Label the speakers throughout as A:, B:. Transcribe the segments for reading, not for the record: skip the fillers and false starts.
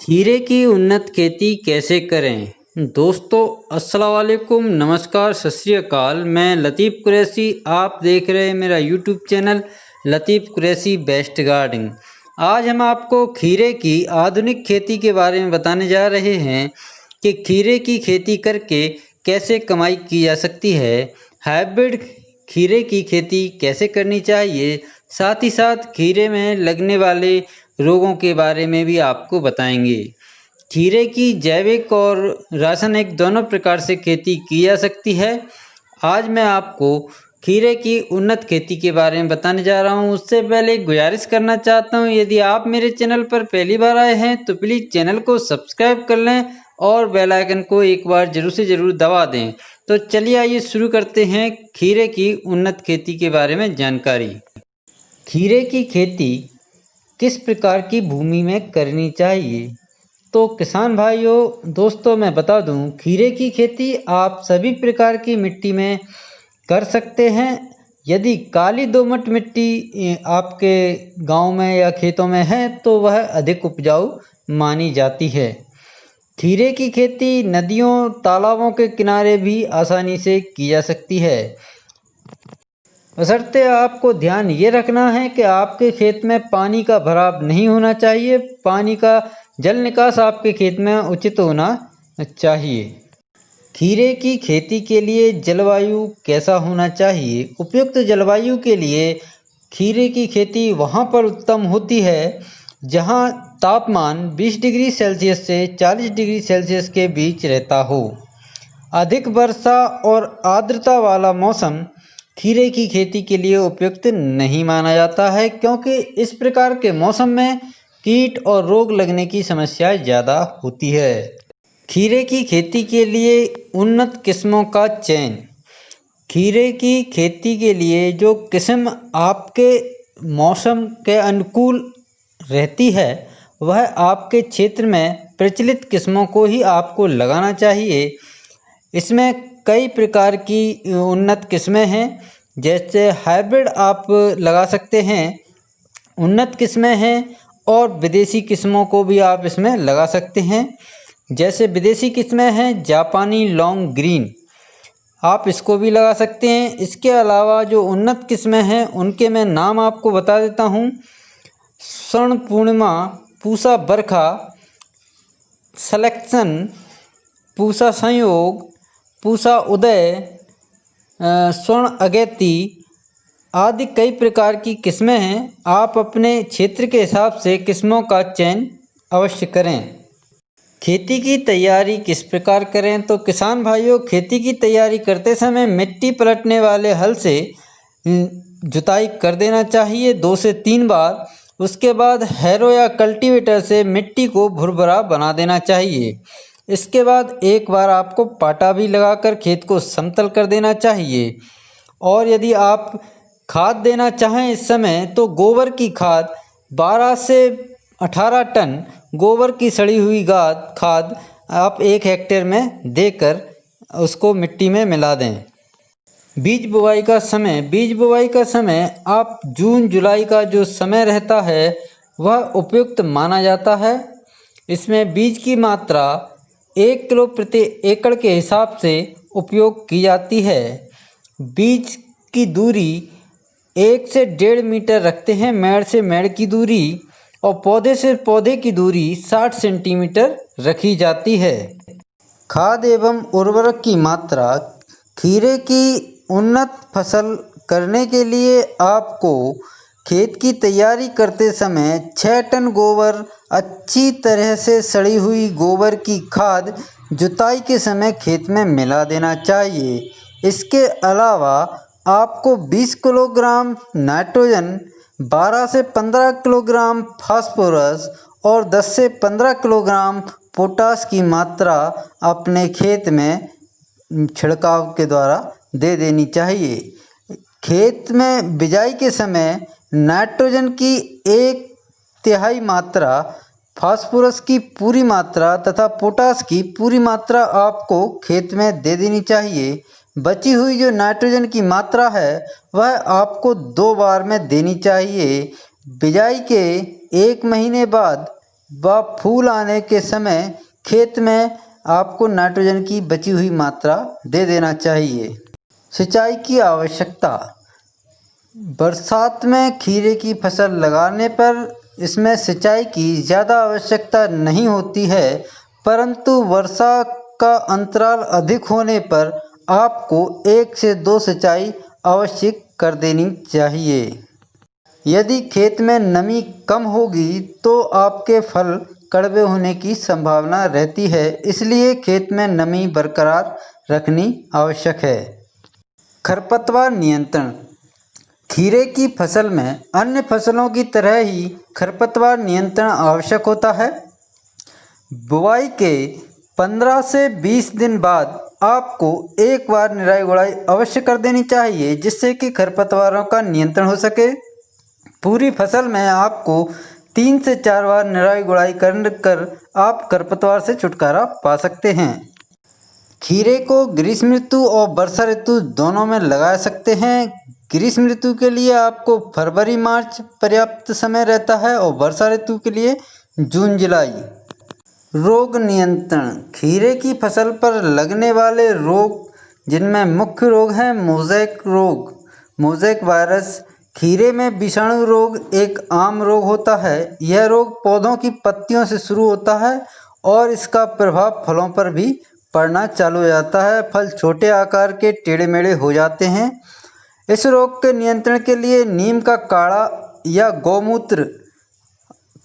A: खीरे की उन्नत खेती कैसे करें? दोस्तों अस्सलाम वालेकुम, नमस्कार, सत श्री अकाल। मैं लतीफ़ कुरैशी, आप देख रहे हैं मेरा यूट्यूब चैनल लतीफ़ कुरैशी बेस्ट गार्डनिंग। आज हम आपको खीरे की आधुनिक खेती के बारे में बताने जा रहे हैं कि खीरे की खेती करके कैसे कमाई की जा सकती है, हाइब्रिड खीरे की खेती कैसे करनी चाहिए, साथ ही साथ खीरे में लगने वाले रोगों के बारे में भी आपको बताएंगे। खीरे की जैविक और रासायनिक दोनों प्रकार से खेती की जा सकती है। आज मैं आपको खीरे की उन्नत खेती के बारे में बताने जा रहा हूं। उससे पहले एक गुजारिश करना चाहता हूं, यदि आप मेरे चैनल पर पहली बार आए हैं तो प्लीज़ चैनल को सब्सक्राइब कर लें और बेल आइकन को एक बार जरूर से ज़रूर दबा दें। तो चलिए आइए शुरू करते हैं खीरे की उन्नत खेती के बारे में जानकारी। खीरे की खेती किस प्रकार की भूमि में करनी चाहिए? तो किसान भाइयों दोस्तों मैं बता दूं, खीरे की खेती आप सभी प्रकार की मिट्टी में कर सकते हैं। यदि काली दोमट मिट्टी आपके गांव में या खेतों में है तो वह अधिक उपजाऊ मानी जाती है। खीरे की खेती नदियों तालाबों के किनारे भी आसानी से की जा सकती है। बशर्ते आपको ध्यान ये रखना है कि आपके खेत में पानी का भराव नहीं होना चाहिए। पानी का जल निकास आपके खेत में उचित होना चाहिए। खीरे की खेती के लिए जलवायु कैसा होना चाहिए? उपयुक्त जलवायु के लिए खीरे की खेती वहाँ पर उत्तम होती है जहाँ तापमान 20 डिग्री सेल्सियस से 40 डिग्री सेल्सियस के बीच रहता हो। अधिक वर्षा और आर्द्रता वाला मौसम खीरे की खेती के लिए उपयुक्त नहीं माना जाता है, क्योंकि इस प्रकार के मौसम में कीट और रोग लगने की समस्या ज़्यादा होती है। खीरे की खेती के लिए उन्नत किस्मों का चयन। खीरे की खेती के लिए जो किस्म आपके मौसम के अनुकूल रहती है वह आपके क्षेत्र में प्रचलित किस्मों को ही आपको लगाना चाहिए। इसमें कई प्रकार की उन्नत किस्में हैं, जैसे हाइब्रिड आप लगा सकते हैं, उन्नत किस्में हैं और विदेशी किस्मों को भी आप इसमें लगा सकते हैं। जैसे विदेशी किस्में हैं जापानी लॉन्ग ग्रीन, आप इसको भी लगा सकते हैं। इसके अलावा जो उन्नत किस्में हैं उनके मैं नाम आपको बता देता हूँ। स्वर्ण पूर्णिमा, पूसा बरखा, सिलेक्शन, पूसा संयोग, पूसा उदय, स्वर्ण अगैती आदि कई प्रकार की किस्में हैं। आप अपने क्षेत्र के हिसाब से किस्मों का चयन अवश्य करें। खेती की तैयारी किस प्रकार करें? तो किसान भाइयों, खेती की तैयारी करते समय मिट्टी पलटने वाले हल से जुताई कर देना चाहिए 2 से 3 बार। उसके बाद हैरो या कल्टीवेटर से मिट्टी को भुरभुरा बना देना चाहिए। इसके बाद एक बार आपको पाटा भी लगाकर खेत को समतल कर देना चाहिए। और यदि आप खाद देना चाहें इस समय तो गोबर की खाद 12 से 18 टन गोबर की सड़ी हुई खाद आप 1 हेक्टेयर में देकर उसको मिट्टी में मिला दें। बीज बुवाई का समय। बीज बुवाई का समय आप जून जुलाई का जो समय रहता है वह उपयुक्त माना जाता है। इसमें बीज की मात्रा 1 किलो प्रति एकड़ के हिसाब से उपयोग की जाती है। बीज की दूरी 1 से 1.5 मीटर रखते हैं, मेड़ से मेड़ की दूरी, और पौधे से पौधे की दूरी 60 सेंटीमीटर रखी जाती है। खाद एवं उर्वरक की मात्रा। खीरे की उन्नत फसल करने के लिए आपको खेत की तैयारी करते समय 6 टन गोबर, अच्छी तरह से सड़ी हुई गोबर की खाद जुताई के समय खेत में मिला देना चाहिए। इसके अलावा आपको 20 किलोग्राम नाइट्रोजन, 12 से 15 किलोग्राम फास्फोरस और 10 से 15 किलोग्राम पोटास की मात्रा अपने खेत में छिड़काव के द्वारा दे देनी चाहिए। खेत में बिजाई के समय नाइट्रोजन की 1/3 मात्रा, फास्फोरस की पूरी मात्रा तथा पोटास की पूरी मात्रा आपको खेत में दे देनी चाहिए। बची हुई जो नाइट्रोजन की मात्रा है वह आपको 2 बार में देनी चाहिए। बिजाई के 1 महीने बाद व फूल आने के समय खेत में आपको नाइट्रोजन की बची हुई मात्रा दे देना चाहिए। सिंचाई की आवश्यकता। बरसात में खीरे की फसल लगाने पर इसमें सिंचाई की ज़्यादा आवश्यकता नहीं होती है, परंतु वर्षा का अंतराल अधिक होने पर आपको 1 से 2 सिंचाई अवश्य कर देनी चाहिए। यदि खेत में नमी कम होगी तो आपके फल कड़वे होने की संभावना रहती है, इसलिए खेत में नमी बरकरार रखनी आवश्यक है। खरपतवार नियंत्रण। खीरे की फसल में अन्य फसलों की तरह ही खरपतवार नियंत्रण आवश्यक होता है। बुआई के 15 से 20 दिन बाद आपको एक बार निराई गुड़ाई अवश्य कर देनी चाहिए, जिससे कि खरपतवारों का नियंत्रण हो सके। पूरी फसल में आपको 3 से 4 बार निराई गुड़ाई कर आप खरपतवार से छुटकारा पा सकते हैं। खीरे को ग्रीष्म ऋतु और वर्षा ऋतु दोनों में लगा सकते हैं। ग्रीष्म ऋतु के लिए आपको फरवरी मार्च पर्याप्त समय रहता है और वर्षा ऋतु के लिए जून जुलाई। रोग नियंत्रण। खीरे की फसल पर लगने वाले रोग, जिनमें मुख्य रोग हैं मोज़ेक रोग, मोज़ेक वायरस। खीरे में विषाणु रोग एक आम रोग होता है। यह रोग पौधों की पत्तियों से शुरू होता है और इसका प्रभाव फलों पर भी पड़ना चालू हो जाता है। फल छोटे आकार के टेढ़े मेढ़े हो जाते हैं। इस रोग के नियंत्रण के लिए नीम का काढ़ा या गौमूत्र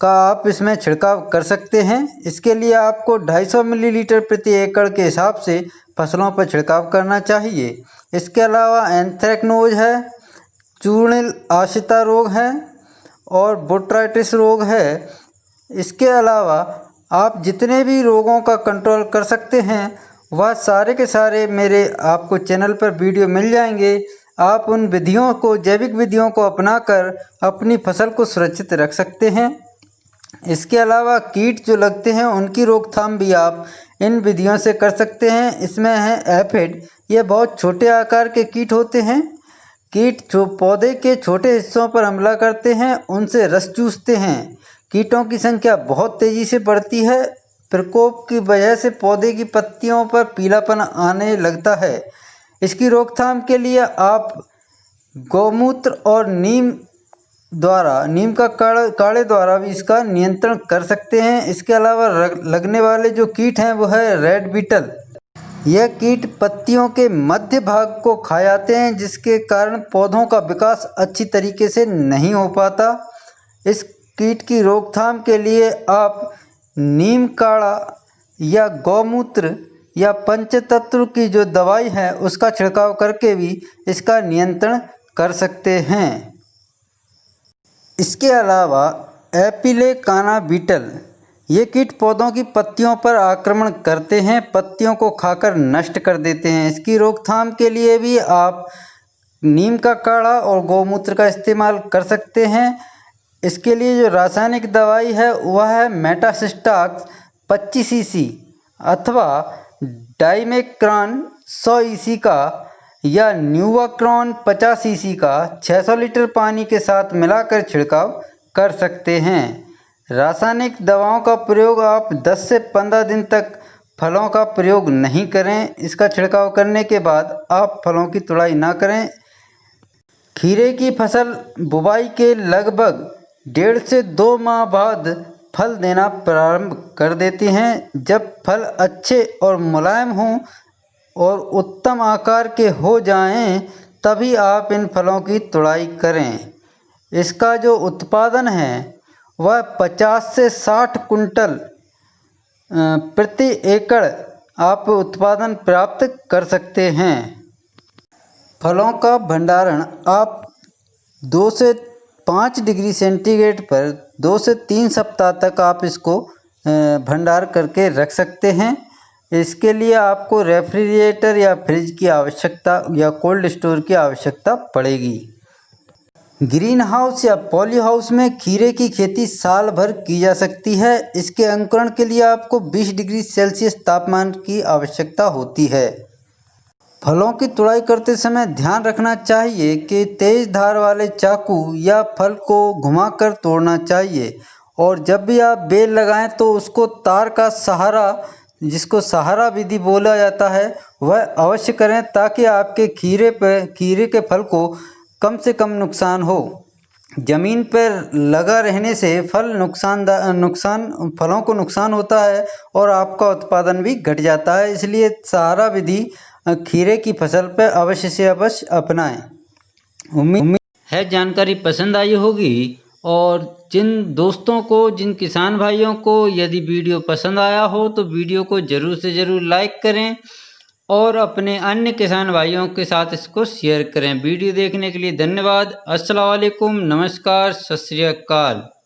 A: का आप इसमें छिड़काव कर सकते हैं। इसके लिए आपको 250 मिलीलीटर प्रति एकड़ के हिसाब से फसलों पर छिड़काव करना चाहिए। इसके अलावा एंथ्रेक्नोज है, चूर्णिल आशिता रोग है और बोट्राइटिस रोग है। इसके अलावा आप जितने भी रोगों का कंट्रोल कर सकते हैं वह सारे के सारे मेरे आपको चैनल पर वीडियो मिल जाएंगे। आप उन विधियों को, जैविक विधियों को अपनाकर अपनी फसल को सुरक्षित रख सकते हैं। इसके अलावा कीट जो लगते हैं उनकी रोकथाम भी आप इन विधियों से कर सकते हैं। इसमें है एफिड। ये बहुत छोटे आकार के कीट होते हैं। कीट जो पौधे के छोटे हिस्सों पर हमला करते हैं, उनसे रस चूसते हैं। कीटों की संख्या बहुत तेज़ी से बढ़ती है। प्रकोप की वजह से पौधे की पत्तियों पर पीलापन आने लगता है। इसकी रोकथाम के लिए आप गौमूत्र और नीम का काढ़े द्वारा भी इसका नियंत्रण कर सकते हैं। इसके अलावा लगने वाले जो कीट हैं वो है रेड बीटल। यह कीट पत्तियों के मध्य भाग को खा जाते हैं, जिसके कारण पौधों का विकास अच्छी तरीके से नहीं हो पाता। इस कीट की रोकथाम के लिए आप नीम काढ़ा या गौमूत्र या पंचतत्व की जो दवाई है उसका छिड़काव करके भी इसका नियंत्रण कर सकते हैं। इसके अलावा एपिलेकाना बीटल, ये कीट पौधों की पत्तियों पर आक्रमण करते हैं, पत्तियों को खाकर नष्ट कर देते हैं। इसकी रोकथाम के लिए भी आप नीम का काढ़ा और गौमूत्र का इस्तेमाल कर सकते हैं। इसके लिए जो रासायनिक दवाई है वह है मेटासिस्टाक्स 25 ईसी अथवा डाइमेक्रान 100 ईसी का या न्यूवाक्रॉन 50 ईसी का 600 लीटर पानी के साथ मिलाकर छिड़काव कर सकते हैं। रासायनिक दवाओं का प्रयोग आप 10 से 15 दिन तक फलों का प्रयोग नहीं करें। इसका छिड़काव करने के बाद आप फलों की तुड़ाई ना करें। खीरे की फसल बुवाई के लगभग 1.5 से 2 माह बाद फल देना प्रारंभ कर देते हैं। जब फल अच्छे और मुलायम हों और उत्तम आकार के हो जाएं, तभी आप इन फलों की तुड़ाई करें। इसका जो उत्पादन है वह 50 से 60 कुंटल प्रति एकड़ आप उत्पादन प्राप्त कर सकते हैं। फलों का भंडारण आप 2 से 5 डिग्री सेंटीग्रेड पर 2 से 3 सप्ताह तक आप इसको भंडार करके रख सकते हैं। इसके लिए आपको रेफ्रिजरेटर या फ्रिज की आवश्यकता या कोल्ड स्टोर की आवश्यकता पड़ेगी। ग्रीन हाउस या पॉली हाउस में खीरे की खेती साल भर की जा सकती है। इसके अंकुरण के लिए आपको 20 डिग्री सेल्सियस तापमान की आवश्यकता होती है। फलों की तुड़ाई करते समय ध्यान रखना चाहिए कि तेज धार वाले चाकू या फल को घुमाकर तोड़ना चाहिए और जब भी आप बेल लगाएं तो उसको तार का सहारा, जिसको सहारा विधि बोला जाता है, वह अवश्य करें ताकि आपके खीरे के फल को कम से कम नुकसान हो। ज़मीन पर लगा रहने से फलों को नुकसान होता है और आपका उत्पादन भी घट जाता है। इसलिए सहारा विधि खीरे की फसल पर अवश्य से अवश्य अपनाएं। उम्मीद है जानकारी पसंद आई होगी। और जिन दोस्तों को, जिन किसान भाइयों को यदि वीडियो पसंद आया हो तो वीडियो को ज़रूर से ज़रूर लाइक करें और अपने अन्य किसान भाइयों के साथ इसको शेयर करें। वीडियो देखने के लिए धन्यवाद। अस्सलाम वालेकुम, नमस्कार, सत श्री अकाल।